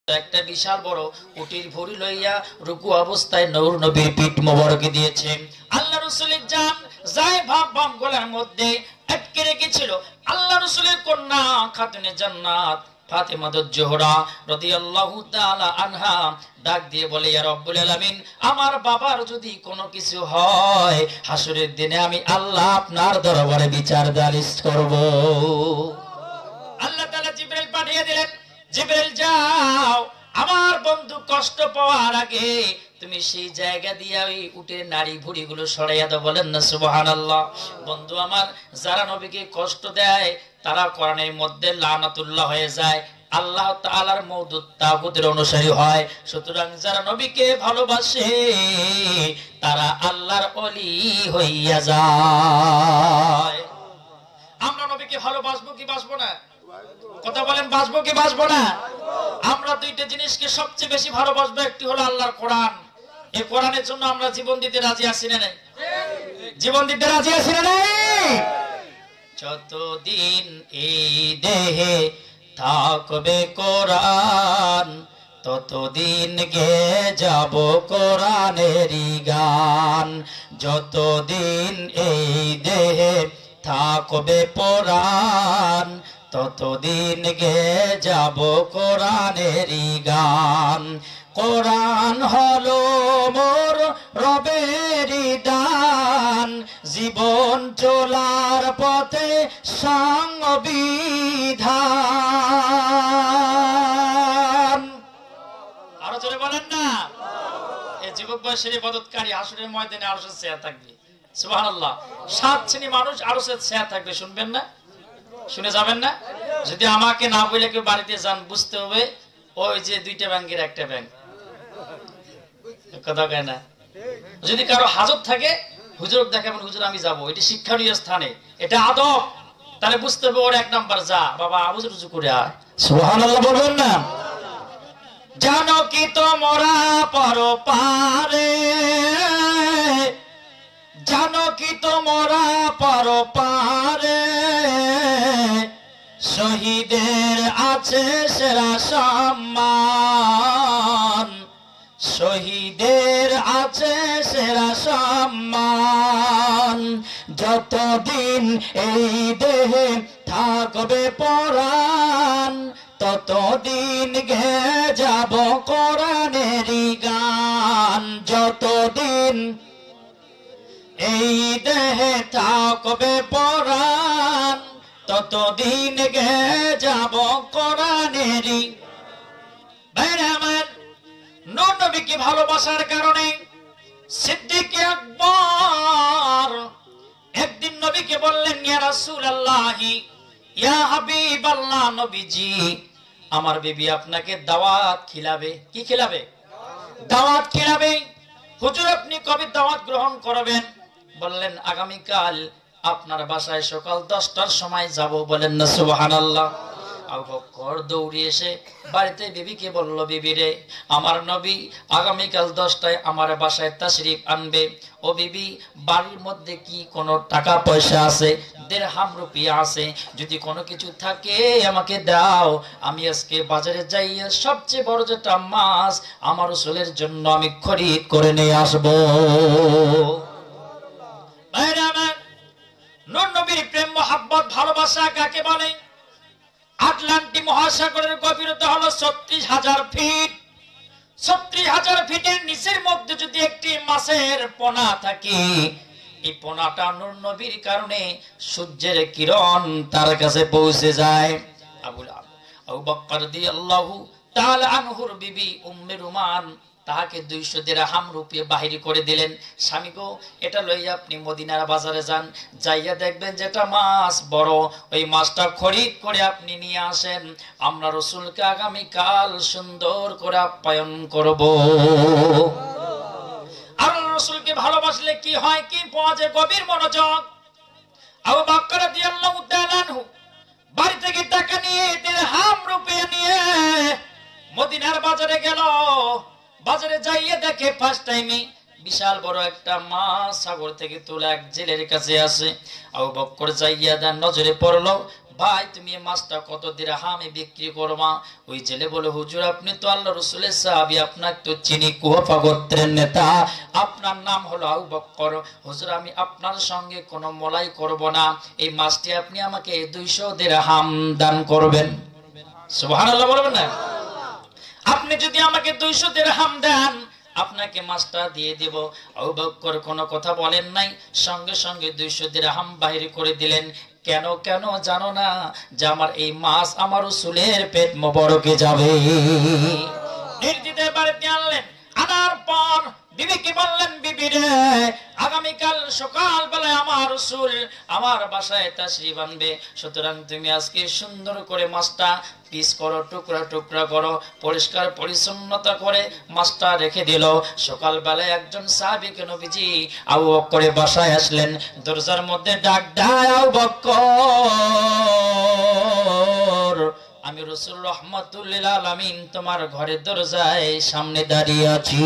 একটা বিশাল বড় উটির ভুঁড়ি লইয়া রুকু অবস্থায় নূর নবীর পিঠ মোবারকে দিয়েছে। আল্লাহ রাসূলের জান যায় ভাব বাম গলার মধ্যে আটকে রেখেছিল। আল্লাহ রাসূলের কন্যা খাতুনে জান্নাত ফাতেমাতুজ জোহরা রাদিয়াল্লাহু তাআলা আনহা ডাক দিয়ে বলে, ইয়া রব্বুল আলামিন, আমার বাবার যদি কোনো কিছু হয় হাসরের দিনে আমি আল্লাহ আপনার দরবারে বিচার দালিশ করব। আল্লাহ তাআলা জিবরাইল পাঠিয়ে দিলেন, জিবরাইল যাও, আমার বন্ধু কষ্ট পাওয়ার আগে তুমি সেই জায়গা দিয়ে ওই উটের নাড়ি ভুঁড়িগুলো সরাইয়া দাও। বলেন না সুবহানাল্লাহ। বন্ধু আমার, যারা নবীকে কষ্ট দেয় তারা কোরআনের মধ্যে লানাতুল্লাহ হয়ে যায়, আল্লাহ তাআলার মওদুদ তাগুতের অনুসারী হয়। সুতরাং যারা নবীকে ভালোবাসে তারা আল্লাহর ওলি হইয়া যায়। আমরা নবীকে ভালোবাসবো কি বাসবো না? কথা বলেন, বাসবো কি বাসবো না? আমরা দুইটা জিনিসকে সবচেয়ে বেশি ভালোবাসবো। একটি হলো আল্লাহর কোরআন। এই কোরআনের জন্য আমরা জীবন দিতে রাজি আছি না নাই? জীবন দিতে রাজি আছি না নাই? যতদিন এই দেহে থাকবে কোরআন ততদিন গে যাব কোরআনেরই গান। যতদিন এই দেহে থাকবে কোরআন ততদিন গে যাব কোরআনেরই গান। কোরআন হলো মোর রবেরই দান, জীবন চলার পথে সংবিধান। আরো জোরে বলেন না। এই যুবক বয়সের ইবাদতকারী হাসরের ময়দানে আরশের ছায়া থাকবে। সুবহানাল্লাহ। 7 শ্রেণী মানুষ আরশের ছায়া থাকবে। শুনবেন না? শুনে যাবেন না? যদি আমাকে না বলে কেউ বাড়িতে যান, বুঝতে হবে ওই যে দুইটা ব্যাংকের একটা ব্যাংক। কথা কয় না? যদি কারো হাজত থাকে হুজুর দেখাবেন, হুজুর আমি যাবো, এটি শিক্ষণীয় স্থানে, এটা আদব, তাহলে বুঝতে হবে ওর 1 নাম্বার যা বাবা হুজুর হুজুর করে আয়। সুবহানাল্লাহ বলবেন না? জানো কি তোমরা পরপারে, জানো কি তোমরা পরপারে শহীদের আছে সেরা সম্মান, শহীদের আছে সেরা সম্মান। যতদিন এই দেহে থাকবে প্রাণ ততদিন গে যাব কোরআনেরই গান। যতদিন এই দেহে থাকবে প্রাণ ততদিন গে যাব কোরআনেরই। ভাইরা আমার, নূর নবীকে ভালোবাসার কারণে সিদ্দিক আকবর একদিন নবীকে বললেন, ইয়া রাসূলুল্লাহ, ইয়া হাবিবাল্লাহ, নবীজি আমার বিবি আপনাকে দাওয়াত খিলাবে। কি খিলাবে? দাওয়াত খিলাবে। হুজুর আপনি কবে দাওয়াত গ্রহণ করবেন? বললেন আগামীকাল আপনার বাসায় সকাল 10টার সময় যাব। বলেন না সুবহানাল্লাহ। আবু বকর দৌড়ে এসে বাড়িতে বিবিকে বলল, বিবি রে, আমার নবী আগামীকাল 10টায় আমার বাসায় তাশরিফ আনবে। ও বিবি, বাড়ির মধ্যে কি কোনো টাকা পয়সা আছে? দিরহাম রুপিয়া আছে? যদি কোনো কিছু থাকে আমাকে দাও, আমি আজকে বাজারে যাইয়া সবচেয়ে বড় যেটা মাছ আমার রাসূলের জন্য আমি খরিদ করে নিয়ে আসবো। ভাইরা আমার, নূর নবীর প্রেম মোহাব্বত ভালোবাসা কাকে বলে? আটলান্টিক মহাসাগরের গভীরতা হলো 36,000 ফিট। 36,000 ফিটের নিচের মধ্যে যদি একটি মাছের পোনা থাকে, এই পোনাটা নূর নবীর কারণে সূর্যের কিরণ তার কাছে পৌঁছে যায়। আবু বকর রাদিয়াল্লাহু তাআলা আনহুর বিবি উম্মে রুমান তাহাকে 200 দিরহাম রুপিয়া বাহির করে দিলেন। স্বামী গো, এটা লইয়া আপনি মদিনার বাজারে যান, যাইয়া দেখবেন যেটা মাছ বড়, ওই মাছটা খরিদ করে আপনি নিয়ে আসেন। আমরা রাসূলকে আগামীকাল সুন্দর করে আপ্যায়ন করব। আর রাসূলকে ভালোবাসলে কি হয়, কি পাওয়া যায়? গভীর মনোযোগ। আবু বকর রাদিয়াল্লাহু তাআলা আনহু বাড়ি থেকে টাকা নিয়ে দিরহাম রুপিয়া নিয়ে মদিনার বাজারে গেল। বাজারে যাইয়ে দেখে ফার্স্ট টাইমে বিশাল বড় একটা মাছ সাগর থেকে তোলা এক জেলের কাছে আসে। আবু বকর যাইয়া তার নজরে পড়লো, ভাই তুমি এই মাছটা কত দিরহামে বিক্রি করবা? ওই ছেলে বলে, হুজুর আপনি তো আল্লাহ রাসূলের সাহাবী, আপনাকে তো চিনি, কুফা গোত্রের নেতা, আপনার নাম হলো আবু বকর। হুজুর আমি আপনার সঙ্গে কোনো মলাই করব না, এই মাছটি আপনি আমাকে 200 দিরহাম দান করবেন। সুবহানাল্লাহ বলবেন না? আপনি যদি আমাকে 200 দিরহাম দেন আপনাকে মাছটা দিয়ে দেব। আবু বকর কোনো কথা বলেন নাই, সঙ্গে সঙ্গে 200 দিরহাম বাইরে করে দিলেন। কেন কেন জানো না? যে আমার এই মাছ আমার রাসূলের পেট মোবারকে যাবে। নির্দিতে বাড়িতে আনলেন, আনার পর বিবিকে বললেন, বিবি রে আগামীকাল সকাল বেলায় আমার রাসূল আমার বাসায় তাশরীফ আনবে, সুতরাং তুমি আজকে সুন্দর করে মাছটা পিস করো, টুকরা টুকরা করো, পরিষ্কার পরিচ্ছন্নতা করে মাছটা রেখে দিল। সকাল বেলায় একজন সাহাবীকে নবীজি আবু বকরের বাসায় আসলেন, দরজার মধ্যে ডাক দেয়, আবু বকর আমি রাসূল রাহমাতুল লিল আলামিন তোমার ঘরের দরজায় সামনে দাঁড়িয়ে আছি।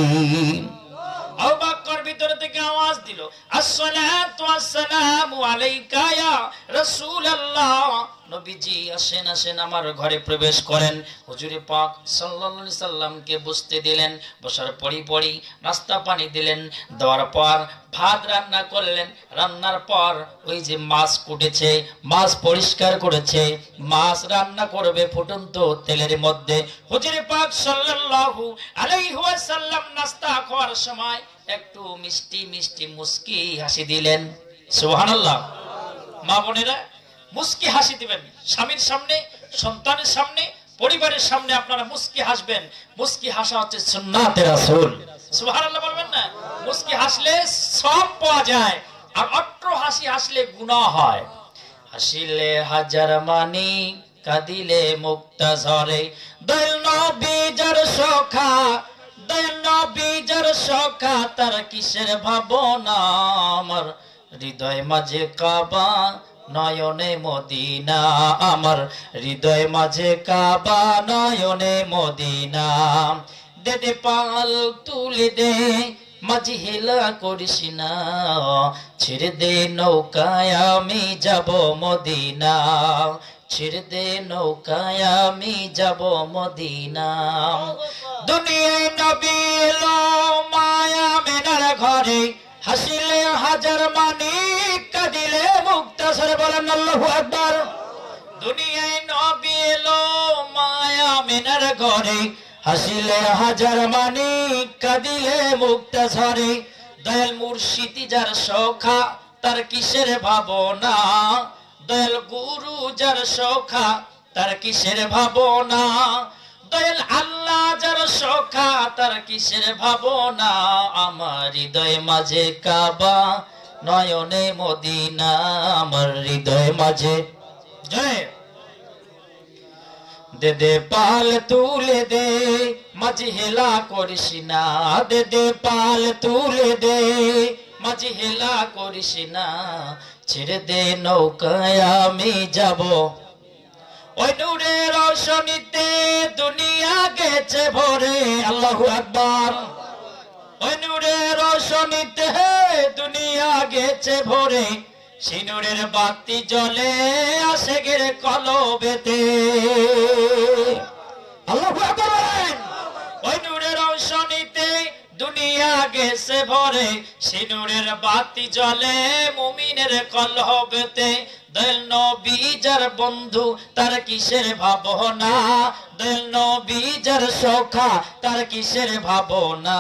আবু বকর ভিতর থেকে আওয়াজ দিল, আসসালাতু ওয়াসসালামু আলাইকা ইয়া রাসূলুল্লাহ। নবীজি আসেন আসেন, আমার ঘরে প্রবেশ করেন। হুজুর পাক সাল্লাল্লাহু আলাইহি সাল্লামকে বসতে দিলেন, বসার পরই নাস্তা পানি দিলেন, দেওয়ার পর ভাত রান্না করলেন। রান্নার পর ওই যে মাছ কুটেছে, মাছ পরিষ্কার করেছে, মাছ রান্না করবে ফুটন্ত তেলের মধ্যে। হুজুর পাক সাল্লাল্লাহু আলাইহি ওয়াসাল্লাম নাস্তা খাওয়ার সময় একটু মিষ্টি মিষ্টি মুস্কি হাসি দিলেন। সুবহানাল্লাহ। মা বোনেরা মুস্কি হাসি দিবেন, স্বামীর সামনে, সন্তানের সামনে, পরিবারের সামনে আপনারা মুস্কি হাসবেন। মুস্কি হাসা হচ্ছে সুন্নাতে রাসূল। সুবহানাল্লাহ বলবেন না? মুস্কি হাসলে সব পাওয়া যায়, আর অট্ট হাসি হাসলে গুনাহ হয়। হাসিলে হাজার মানি, কাঁদিলে মুক্তা ঝরে, দয়াল নবী যার সখা, দয়াল নবী যার সখা, তার কিসের ভাবনা, আমার হৃদয় মাঝে কাবা নয়নে মদিনা, আমার হৃদয় মাঝে কাবা নয়নে মদিনা। দে দে পাল তুলে দে, মাঝি হেলা করিস না, ছেড়ে দে নৌকায় আমি যাব মদিনা, ছেড়ে দে নৌকায় আমি যাব মদিনা। দুনিয়ায় নবী এলো মায়া মেনার ঘরে, হাসিলে হাজার মানি, কাঁদিলে মুক্তা ঝরে। বলেন আল্লাহু আকবার। দুনিয়ায় নবী এলো মায়া মেনার ঘরে, হাসিলে হাজার মানি, কাঁদিলে মুক্তা ঝরে। দয়াল মুর্শিদি যার সখা, তার কিসের ভাবনা, দয়াল গুরু যার সখা, তার কিসের ভাবনা, দয়াল আল্লাহ যার সখা, তার কিসের ভাবনা, আমার হৃদয় মাঝে কাবা নয়নে মদিনা, আমার হৃদয় মাঝে। জয় দে দে পাল তুলে দে, মাঝি হেলা করিস না, দে দে পাল তুলে দে, মাঝি হেলা করিস না, ছেড়ে দে নৌকায় আমি যাব। ওই নূরের রোশনীতে দুনিয়া গেছে ভরে। আল্লাহু আকবার। ওই নূরের রোশনীতে দুনিয়া গেছে ভরে, সেই নূরের বাতি জ্বলে আশিকের কলবেতে। আল্লাহু আকবার। ওই নূরের রোশনীতে দুনিয়া গেছে ভরে, সেই নূরের বাতি জ্বলে মুমিনের কলবেতে। দয়াল নবী যার বন্ধু, তার কিসের ভাবনা, দয়াল নবী যার সখা, তার কিসের ভাবনা,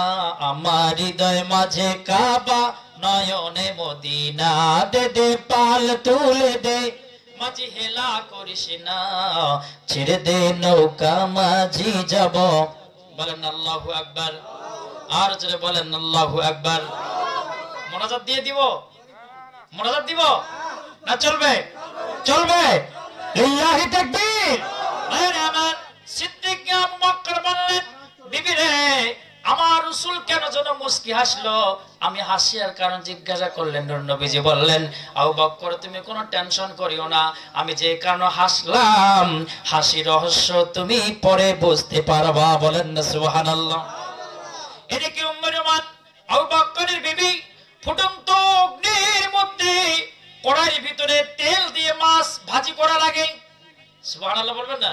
আমার হৃদয় মাঝে কাবা নয়নে মদিনা। দে দে পাল তুলে দে, মাঝি হেলা করিস না, ছেড়ে দে নৌকা মাঝি যাব। বলেন আল্লাহু আকবার। আর জোরে বলেন আল্লাহু আকবার। মোনাজাত দিয়ে দিব, মোনাজাত দিব না চলবে? চলবে। লিল্লাহি তাকবীর। আমার সিদ্দিক আবু বকর বললেন, বিবি রে আমার রাসূল কেন যেন মুস্কি হাসলো। আমি হাসিয়ার কারণ জিজ্ঞাসা করলেন, নবীজি বললেন, আবু বকর তুমি কোনো টেনশন করিও না, আমি যে কারণে হাসলাম হাসি রহস্য তুমি পরে বুঝতে পারবা। বলেন না সুবহানাল্লাহ। এদিকে উম্মে রুমান আবু বকরের বিবি ফুটন্ত অগ্নির মধ্যে কড়াইয়ের ভিতরে তেল দিয়ে মাছ মাছ ভাজি করা লাগে, সুবহানাল্লাহ বলবেন না?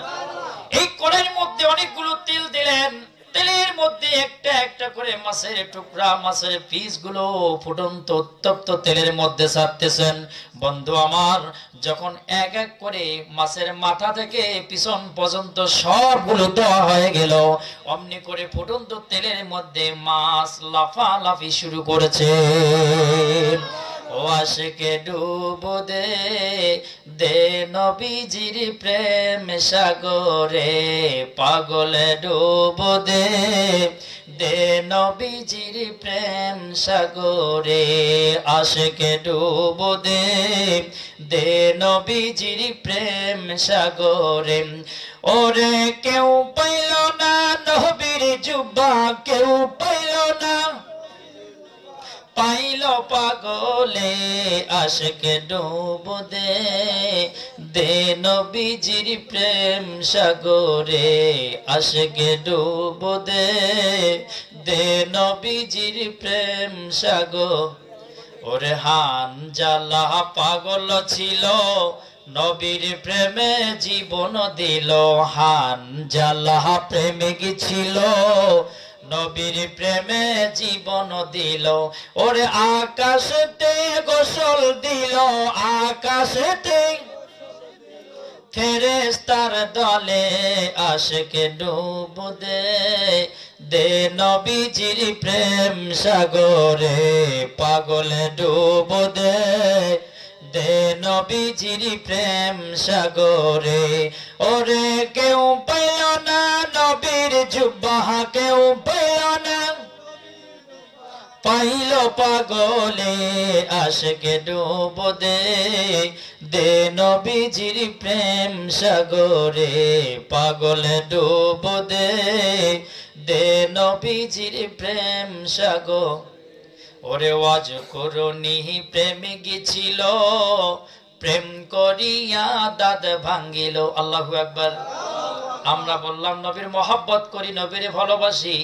এই কড়াইয়ের মধ্যে অনেকগুলো তেল দিলেন, তেলের মধ্যে একটা একটা করে মাছের টুকরা, মাছের পিস গুলো ফুটন্ত উত্তপ্ত তেলের মধ্যে ছাড়তেছেন। বন্ধু আমার, যখন এক এক করে মাছের মাথা থেকে পিছন পর্যন্ত সবগুলো দেওয়া হয়ে গেল, অমনি করে ফুটন্ত তেলের মধ্যে মাছ লাফালাফি শুরু করেছে। ও আশিকে ডুব দে, দে নবীজির প্রেম সাগরে, পাগলে ডুব দে, দে নবীজির প্রেম সাগরে, আশিকে ডুব দে, দে নবীজির প্রেম সাগরে। ওরে কেউ পাইল না নবীর জুব্বা, কেউ পাইল না, পাইল পাগলে, আশিকে ডুব দে, দে নবীজির প্রেম সাগরে, আশিকে ডুব দে, দে নবীজির প্রেম সাগর। ওরে হানজালা পাগল ছিল, নবীর প্রেমে জীবন দিল, হানজালা প্রেমিক ছিল, নবীর প্রেমে জীবন দিল। ওরে আকাশেতে গোসল দিল, আকাশেতে ফেরেশতার দলে, আশিকে ডুব দে, দে নবীজির প্রেম সাগরে, পাগলে ডুব দে, দে নবীজির প্রেম সাগরে। ওরে কেউ পাইল না নবীর জুব্বা, কেউ পাইল না, পাইল পাগলে, আশিকে ডুব দে, দে নবীজির প্রেম সাগরে, পাগলে ডুব দে, দে নবীজির প্রেম সাগর। ওরে ওয়াজ করুনি প্রেমিক ছিল, প্রেম করিয়া দাঁত ভাঙ্গিল। আল্লাহু আকবার। আমরা বললাম নবীর মহব্বত করি, নবীরে ভালোবাসি,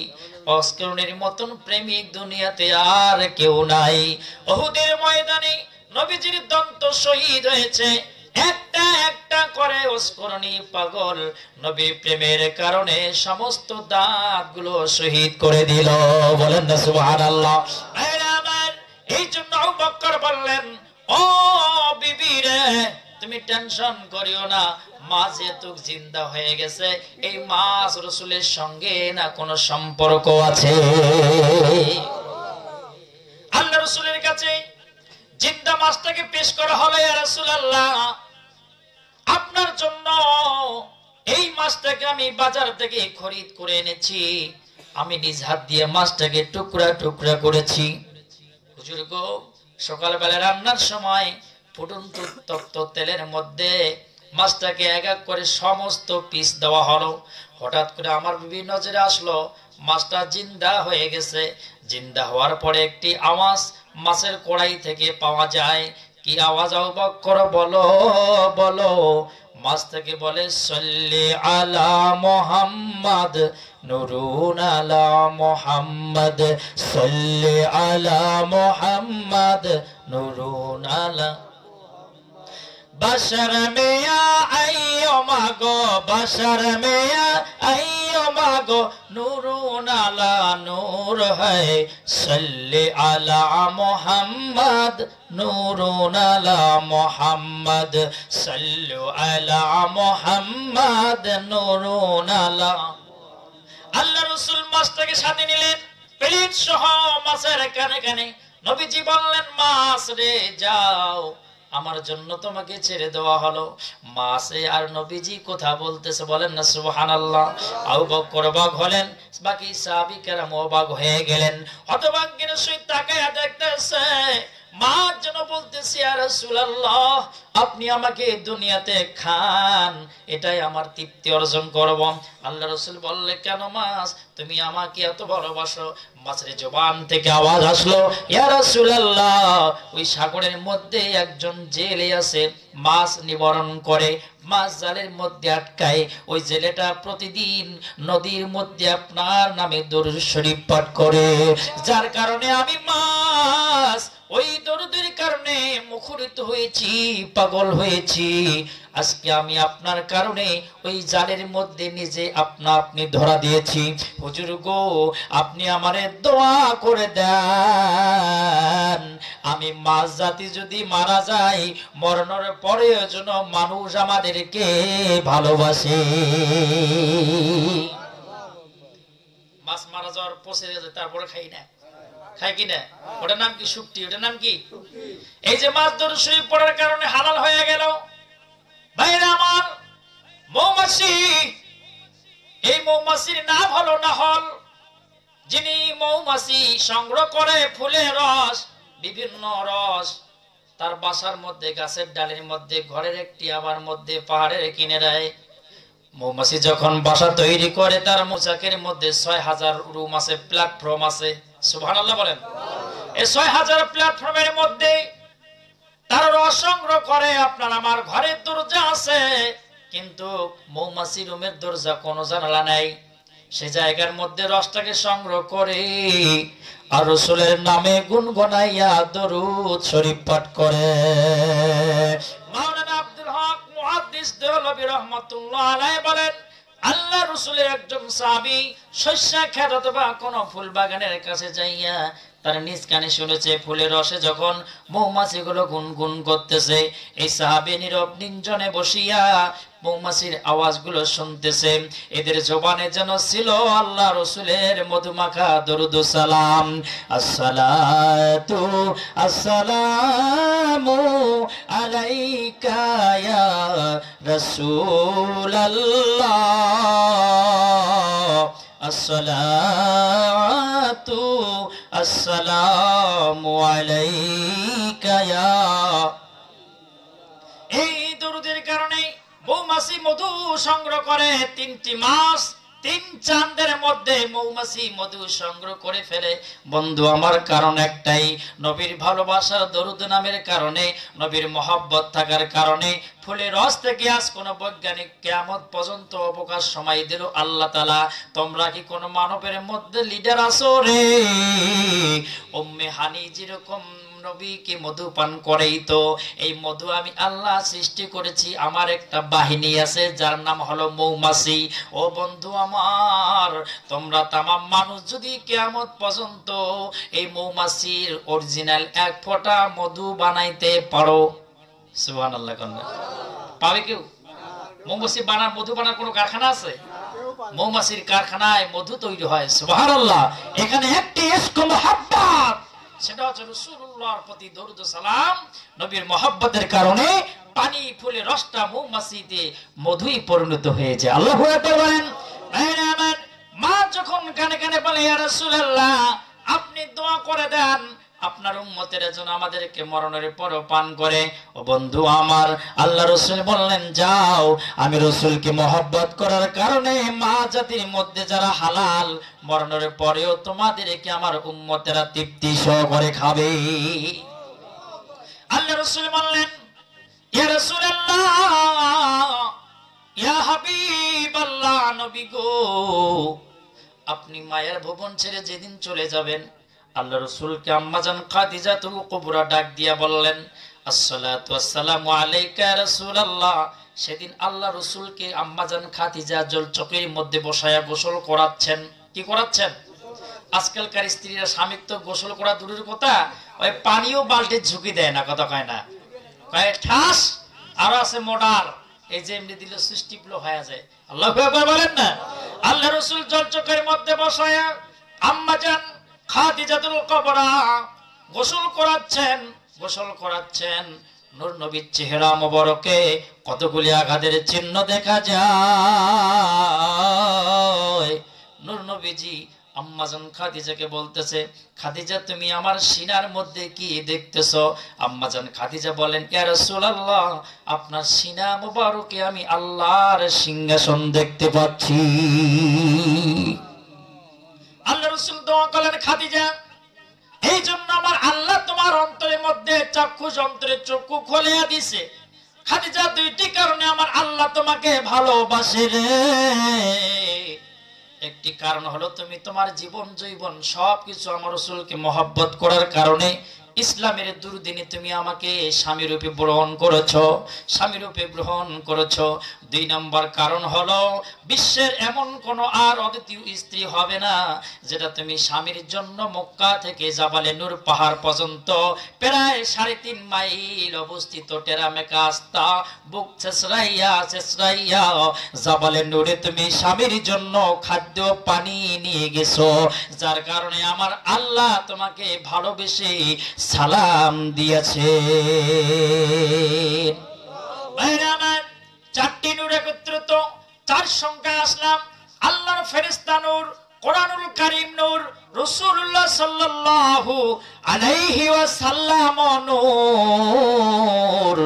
অস্করণের মতন প্রেমিক দুনিয়াতে আর কেউ নাই। উহুদের ময়দানে নবীজির দন্ত শহীদ হয়েছে, একটা একটা করে অস্করণী পাগল নবীর প্রেমের কারণে সমস্ত দাঁতগুলো শহীদ করে দিল। বলেন না সুবহানাল্লাহ। এই জন্য আবু বকর বললেন, ও বিবি রে, তুমি টেনশন করিও না, মা যেহেতু জিন্দা হয়ে গেছে, এই মাছ রাসূলের সঙ্গে না কোনো সম্পর্ক আছে। আল্লাহ রাসূলের কাছে জিন্দা মাছটাকে পেশ করা হলো, ইয়া রাসূলুল্লাহ, আপনার জন্য এই মাছটাকে আমি বাজার থেকে খরিদ করে এনেছি, আমি নিজ হাত দিয়ে মাছটাকে টুকরা টুকরা করেছি। হুজুর গো, সকালবেলা রান্নার সময় ফুটন্ত উত্তপ্ত তেলের মধ্যে মাছটাকে এক এক করে সমস্ত পিস দেওয়া হলো। হঠাৎ করে আমার বিবি নজরে আসলো, মাছটা জিন্দা হয়ে গেছে। জিন্দা হওয়ার পরে একটি আওয়াজ মাছের কড়াই থেকে পাওয়া যায়। কি আওয়াজ আবু বকর বলো বলো? মাছ থেকে বলে, সাল্লি আলা মুহাম্মদ নুরুন আলা মুহাম্মদ, সাল্লি আলা মুহাম্মদ নুরুন আলা। बशर में आइयो मागो, बशर में आइयो मागो, नूरुन अला नूर है, सल्ले अला मुहम्मद, नूरुन अला मुहम्मद, सल्लु अला मुहम्मद, नूरुन अला। আল্লাহ রাসূল মাছটাকে সাথে নিলেন, প্লেট সহ মাছের কানে কানে। নবীজি বললেন, মাছ রে যাও, আমার জন্য তোমাকে ছেড়ে দেওয়া হলো। মাছে আর নবীজি কথা বলতেছে, বলেন না সুবহানাল্লাহ। আবু বকর অবাক হলেন, বাকি সাহাবী কেরাম অবাক হয়ে গেলেন। হতভাগ্যের সহিত তাকায়া দেখতেছে, মাছ যেন বলতেছে, ইয়া রাসূলুল্লাহ, আপনি আমাকে দুনিয়াতে খান, এটাই আমার তৃপ্তি অর্জন করব। আল্লাহ রাসূল বললে, কেন মাছ, তুমি আমাকে এত ভালোবাসো? মাছের জবান থেকে আওয়াজ আসলো, ইয়া রাসূলুল্লাহ, ওই সাগরের মধ্যে একজন জেলে আছে, মাছ নিবারণ করে, মাছ জালের মধ্যে আটকায়। ওই জেলেটা প্রতিদিন নদীর মধ্যে আপনার নামে দরুদ শরীফ পাঠ করে, যার কারণে আমি মাছ ওই দরুদের কারণে মুখরিত হয়েছি, পাগল হয়েছি। আজকে আমি আপনার কারণে ওই জালের মধ্যে নিজে আপনি ধরা দিয়েছি। হুজুর গো, আপনি আমারে দোয়া করে দেন, আমি মাছ জাতি যদি মারা যাই, মরণের পরে যেন মানুষ আমাদেরকে ভালোবাসে। মাছ মারা যাওয়ার পচে যায়, তারপরে খাই না, খাই কিনা? ওটার নাম কি? শুকটি। ওটার নাম কি? এই যে মাছ দরুদ শরীফ পড়ার কারণে হালাল হয়ে গেল। ভাইরা আমার, মৌমাছি, এই মৌমাছির নাম হলো নাহল। যিনি মৌমাছি সংগ্রহ করে ফুলের রস, বিভিন্ন রস, তার বাসার মধ্যে, গাছের ডালের মধ্যে, ঘরের একটি আবার মধ্যে, পাহাড়ের কিনারায় মৌমাছি যখন বাসা তৈরি করে, তার মৌচাকের মধ্যে ৬০০০ রুম আছে, প্ল্যাটফর্ম আছে। সুবহানাল্লাহ বলেন। এই ৬০০০ প্ল্যাটফর্মের মধ্যে তার রস সংগ্রহ করে। আপনার আমার ঘরের দরজা আছে, কিন্তু মৌমাছি রুমের দরজা কোনো জানালা নাই। সে জায়গার মধ্যে রসটাকে সংগ্রহ করে আর রাসূলের নামে গুনগুনাইয়া দরুদ শরীফ পাঠ করে। মাওলানা আব্দুল হক মুহাদ্দিস দেওলভী রাহমাতুল্লাহ আলাইহি বলেন, আল্লাহ রাসূলের একজন সাহাবী শস্যা ক্ষেত অথবা কোন ফুল বাগানের কাছে যাইয়া তার নিজ কানে শুনেছে ফুলের রসে যখন মৌমাছিগুলো গুনগুন করতেছে। এই সাহাবী নীরব নির্জনে বসিয়া মৌমাছির আওয়াজগুলো শুনতেছে। এদের জবানে যেন ছিল আল্লাহ রাসূলের মধুমাখা দরুদ ও সালাম। আসসালাতু আসসালামু আলাইকা ইয়া রাসূলাল্লাহ, আসসালাতু আসসালামু আলাইকা ইয়া। এই দরুদের কারণে মৌমাছি মধু সংগ্রহ করে ৩টি মাস, ৩ চাঁদের মধ্যে মৌমাছি মধু সংগ্রহ করে ফেলে। বন্ধু আমার, কারণ একটাই, নবীর ভালোবাসা, দরুদ নামের কারণে, নবীর মহব্বত থাকার কারণে ফুলের রস থেকে আজ কোন বৈজ্ঞানিক কিয়ামত পর্যন্ত অবকাশ সময় দিল আল্লাহ তাআলা। তোমরা কি কোন মানবের মধ্যে লিডার আছো রে? উম্মে হানি যেরকম নবীকে মধু পান করেই তো এই মধু আমি আল্লাহ সৃষ্টি করেছি। আমার একটা বাহিনী আছে যার নাম হলো মৌমাছি। ও বন্ধু আমার, তোমরা তামাম মানুষ যদি কিয়ামত পর্যন্ত এই মৌমাছির অরিজিনাল এক ফোঁটা মধু বানাইতে পারো, সুবহানাল্লাহ, পাবে কেউ? মৌমাছি মধু বানার কোনো কারখানা আছে? মৌমাছির কারখানায় মধু তৈরি হয়। সুবহানাল্লাহ। এখানে একটি ইশক মুহাব্বত, সেটা হচ্ছে রাসূলুল্লাহর প্রতি দরুদ ও সালাম। নবীর মহব্বতের কারণে পানি ফুলে রসটা মৌমাছিতে মধুই পরিণত হয়ে যায়। আল্লাহু আকবার বলেন। মা যখন কানে কানে বলে, ইয়া রাসূলুল্লাহ, আপনি দোয়া করে দেন আপনার উম্মতের জন্য আমাদেরকে মরণের পরও পান করে। ও বন্ধু আমার, আল্লাহ রাসূল বললেন, যাও, আমি রাসূলকে মহব্বত করার কারণে মা জাতির মধ্যে যারা হালাল, মরণের পরেও তোমাদেরকে আমার উম্মতেরা তৃপ্তি সহকারে খাবে। আল্লাহ রাসূল বললেন, ইয়া রাসূলুল্লাহ, ইয়া হাবিবাল্লাহ, নবী গো, আপনি মায়ের ভুবন ছেড়ে যেদিন চলে যাবেন, আল্লাহ রাসূলকে আম্মাজান খাদিজাতুল কুবরা ডাক দিয়া বললেন, আসসালাতু আসসালামু আলাইকা ইয়া রাসূলুল্লাহ। সেদিন আল্লাহ রাসূলকে আম্মাজান খাদিজা জল চকের মধ্যে বসায়া গোসল করাচ্ছেন। কি করাচ্ছেন? আজকালকার স্ত্রীরা স্বামীর তো গোসল করা দূরের কথা, ওই পানিও বালতি ঝুঁকি দেয় না, কথা কয় না, কয় ঠাস। আর আছে মোডার, এই যে এমনি দিলে সৃষ্টিপ্ল হয়ে যায়। আল্লাহু আকবার বলেন না। আল্লাহ রাসূল জল চকের মধ্যে বসায়া আম্মাজান খাদিজাতুল কুবরা গোসল করাচ্ছেন। নূর নবীর চেহারা মোবারকে কতগুলি আঘাতের চিহ্ন দেখা যায়। নূর নবীজি আম্মাজান খাদিজাকে বলতেছে, খাদিজা, তুমি আমার সিনার মধ্যে কি দেখতেছো? আম্মাজান খাদিজা বলেন, ইয়া রাসূলুল্লাহ, আপনার সিনা মোবারকে আমি আল্লাহর সিংহাসন দেখতে পাচ্ছি। আল্লাহ রাসূল দোয়া করলেন, খাদিজা, এই জন্য আমার আল্লাহ তোমার অন্তরের মধ্যে চক্ষু যন্ত্রের চক্ষু খুলিয়া দিছে। খাদিজা, দুইটি কারণে আমার আল্লাহ তোমাকে ভালোবাসে রে। একটি কারণ হলো তুমি তোমার জীবন জৈবন সবকিছু আমার রাসূলকে মহব্বত করার কারণে ইসলামের দুর্দিনে তুমি আমাকে স্বামী রূপে গ্রহণ করেছো, স্বামী রূপে গ্রহণ করেছো। 2 নম্বর কারণ হলো বিশ্বের এমন কোন আর অদ্বিতীয় স্ত্রী হবে না যেটা তুমি স্বামীর জন্য মক্কা থেকে জাবালে নূর পাহাড় পর্যন্ত প্রায় 3.5 মাইল অবস্থিত টেরা মেকাস্তা বুক ছেসরাইয়া ছেসরাইয়া জাবালে নূরে তুমি স্বামীর জন্য খাদ্য পানি নিয়ে গেছো, যার কারণে আমার আল্লাহ তোমাকে ভালোবেসে সালাম দিয়েছে। ভাইরা আমার, 4টি নূর একত্রিত, 4 সংখ্যা আসলাম। আল্লাহর ফেরেশতা নূর, কোরআনুল কারীম নূর, রাসূলুল্লাহ সাল্লাল্লাহু আলাইহি ওয়াসাল্লাম নূর।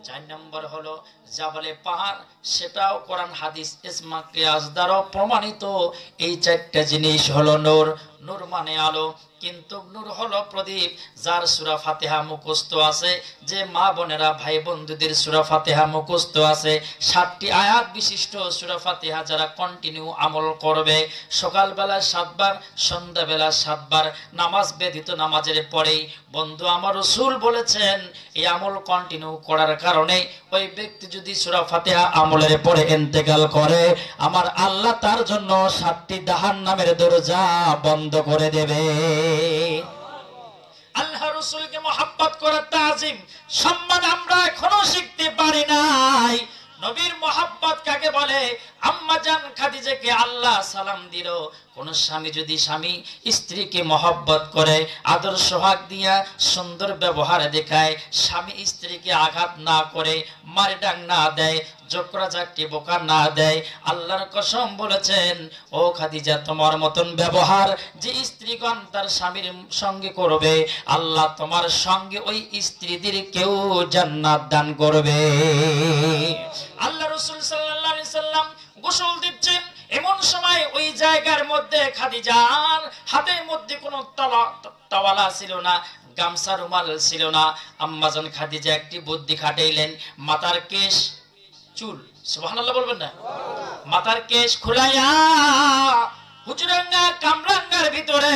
4 নম্বর হলো জাবালে পাহাড়, সেটাও কোরআন হাদিস ইজমা কিয়াস দ্বারা প্রমাণিত। এই 4টা জিনিস হলো নূর। নূর মানে আলো, কিন্তু নূর হলো প্রদীপ। যার সূরা ফাতিহা মুখস্থ আছে, যে মা বোনেরা ভাই বন্ধুদের সূরা ফাতিহা মুখস্থ আছে, 7টি আয়াত বিশিষ্ট সূরা ফাতিহা যারা কন্টিনিউ আমল করবে, সকালবেলা 7 বার, সন্ধ্যাবেলা 7 বার, নামাজ ব্যতীত নামাজের পরেই, বন্ধু আমার রাসূল বলেছেন এই আমল কন্টিনিউ করার কারণে ওই ব্যক্তি যদি সূরা ফাতিহা আমলের পরে ইন্তেকাল করে, আমার আল্লাহ তার জন্য 7টি জাহান্নামের দরজা বন্ধ করে দেবে। আল্লাহ রাসূলকে মহব্বত করার তাজিম সম্মান আমরা এখনো শিখতে পারি নাই। নবীর মহব্বত কাকে বলে? আম্মা জান খাদিজাকে আল্লাহ সালাম দিল। কোন স্বামী যদি স্বামী স্ত্রীকে মহব্বত করে, আদর সোহাগ দিয়া সুন্দর ব্যবহার দেখায়, স্বামী স্ত্রীকে আঘাত না করে, মারে ডাং না দেয়, জোকরা জাতি বোকা না দেয়, আল্লাহর কসম বলেছেন ও খাদিজা তোমার মতন ব্যবহার যে স্ত্রীগণ তার স্বামীর সঙ্গে করবে, আল্লাহ তোমার সঙ্গে ওই স্ত্রীদের কেউ জান্নাত দান করবে। আল্লাহ রাসূল সাল্লাল্লাহু আলাইহি সাল্লাম গোসল দিচ্ছেন, এমন সময় ওই জায়গার মধ্যে খাদিজার হাতের মধ্যে কোনো তাওয়ালা ছিল না, গামছা রুমাল ছিল না। আম্মাজান খাদিজা একটি বুদ্ধি খাটাইলেন, মাথার কেশ চুল, সুবহানাল্লাহ বলবেন না, মাথার কেশ খুলাইয়া হুজুরাঙ্গা কামরাঙ্গার ভিতরে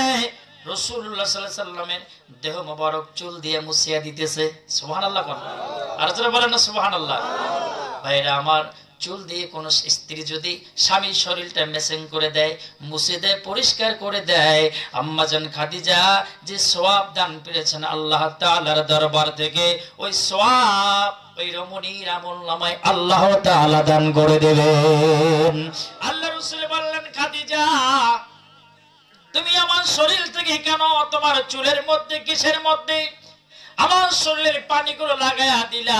রাসূলুল্লাহ সাল্লাল্লাহু আলাইহি সাল্লামের দেহ মোবারক চুল দিয়ে মুছিয়া দিতেছে। সুবহানাল্লাহ কোন আর যারা বলেন না সুবহানাল্লাহ। ভাইরা আমার, চুল দিয়ে কোন স্ত্রী যদি স্বামীর শরীরটা মেসেং করে দেয়, মুছে দেয়, পরিষ্কার করে দেয়, আম্মাজান খাদিজা যে সওয়াব দান পেয়েছেন আল্লাহ তাআলার দরবার থেকে, ওই সওয়াব ওই রমণীর আমলনামায় আল্লাহ তাআলা দান করে দেবেন। আল্লাহ রাসূল বললেন, খাদিজা তুমি আমার শরীর থেকে কেন তোমার চুলের মধ্যে কিসের মধ্যে আমার শরীরের পানিগুলো লাগায়া দিলা?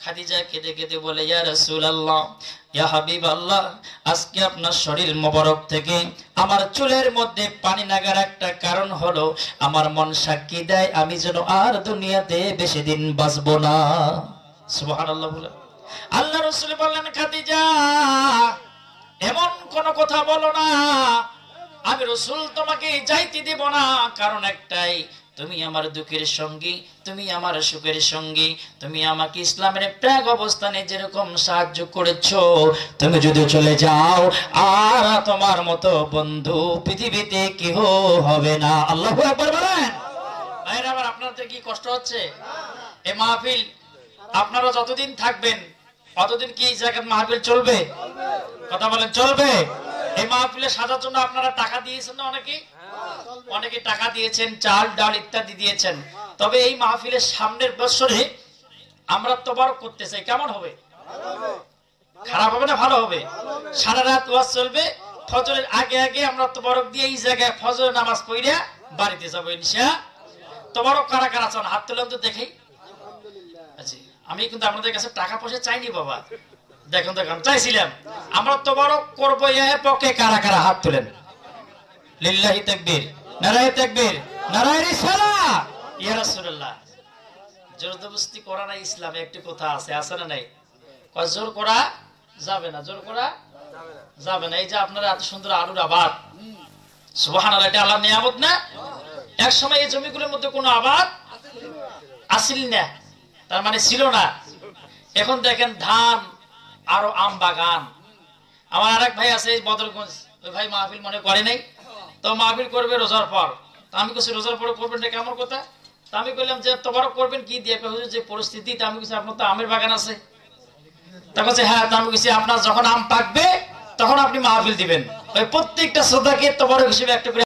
খাদিজা কেঁদে কেঁদে বলে, ইয়া রাসূলুল্লাহ, ইয়া হাবিবাল্লাহ, আজকে আপনার শরীর মোবারক থেকে আমার চুলের মধ্যে পানি লাগার একটা কারণ হলো আমার মন সাক্ষী দেয় আমি যেন আর দুনিয়াতে বেশি দিন বাঁচবো না। সুবহানাল্লাহ বলে আল্লাহ রাসূল বললেন, খাদিজা এমন কোন কথা বলো না, আমি রাসূল তোমাকে যাইতে দেব না। কারণ একটাই, তুমি আমার দুঃখের সঙ্গী, তুমি আমার সুখের সঙ্গী, তুমি আমাকে ইসলামের প্রাক অবস্থানে যেরকম সাহায্য করেছো, তুমি যদি চলে যাও আর তোমার মতো বন্ধু পৃথিবীতে কেউ হবে না। আল্লাহু আকবার বলেন। ভাইরা আমার, আপনাদের কি কষ্ট হচ্ছে? এই মাহফিল আপনারা যতদিন থাকবেন ততদিন কি এই জায়গার মাহফিল চলবে? কথা বলেন, চলবে? এই মাহফিলে সাজার জন্য আপনারা টাকা দিয়েছেন না? অনেকে টাকা দিয়েছেন, চাল ডাল ইত্যাদি দিয়েছেন। তবে এই মাহফিলের সামনের বছরে আমরা তোবারক করতে চাই। কেমন হবে? খারাপ হবে না ভালো হবে? সারা রাত ওয়াজ চলবে, ফজরের আগে আগে আমরা তোবারক দিয়ে এই জায়গায় ফজরের নামাজ পড়ে বাড়িতে যাবো ইনশাআল্লাহ। তোবারক কারা কারা চান হাত তুলেন তো দেখি। আচ্ছা, আমি কিন্তু আপনাদের কাছে টাকা পয়সা চাইনি বাবা, দেখুন দেখুন চাইছিলাম। আমরা তোবারক করবো এর পক্ষে কারা কারা হাত তুলেন? লিল্লাহি তাকবীর, নারায়ে তাকবীর, নারায়ে রিসালাহ। ইয়া রাসূলুল্লাহ, জোরদস্তি করা না ইসলামে একটি কথা আছে, আছে না নাই? কয় জোর করা যাবে না, জোর করা যাবে না। এই যে আপনারা এত সুন্দর আলুর আবাদ, সুবহানাল্লাহ, এটা আল্লাহর নিয়ামত না? এক সময় এই জমিগুলোর মধ্যে কোনো আবাদ আসিল না, তার মানে ছিল না। এখন দেখেন ধান আরো আম বাগান। আমার আরেক ভাই আছে বদরগঞ্জ, ওই ভাই মাহফিল মনে করে নাই, তো মাহফিল করবে রোজার পর, আমি কিছু রোজার পরে করবেন এটা কেমন কথা? তা আমি বললাম যে তোবারক করবেন কি দিয়ে? হুজুর যে পরিস্থিতি, তা আমি কিছু আপনার তো আমের বাগান আছে। তা বলছে হ্যাঁ। তা আমি কিছু আপনার যখন আম পাকবে তখন আপনি মাহফিল দিবেন, ওই প্রত্যেকটা শ্রোতাকে তোবারক হিসেবে একটা করে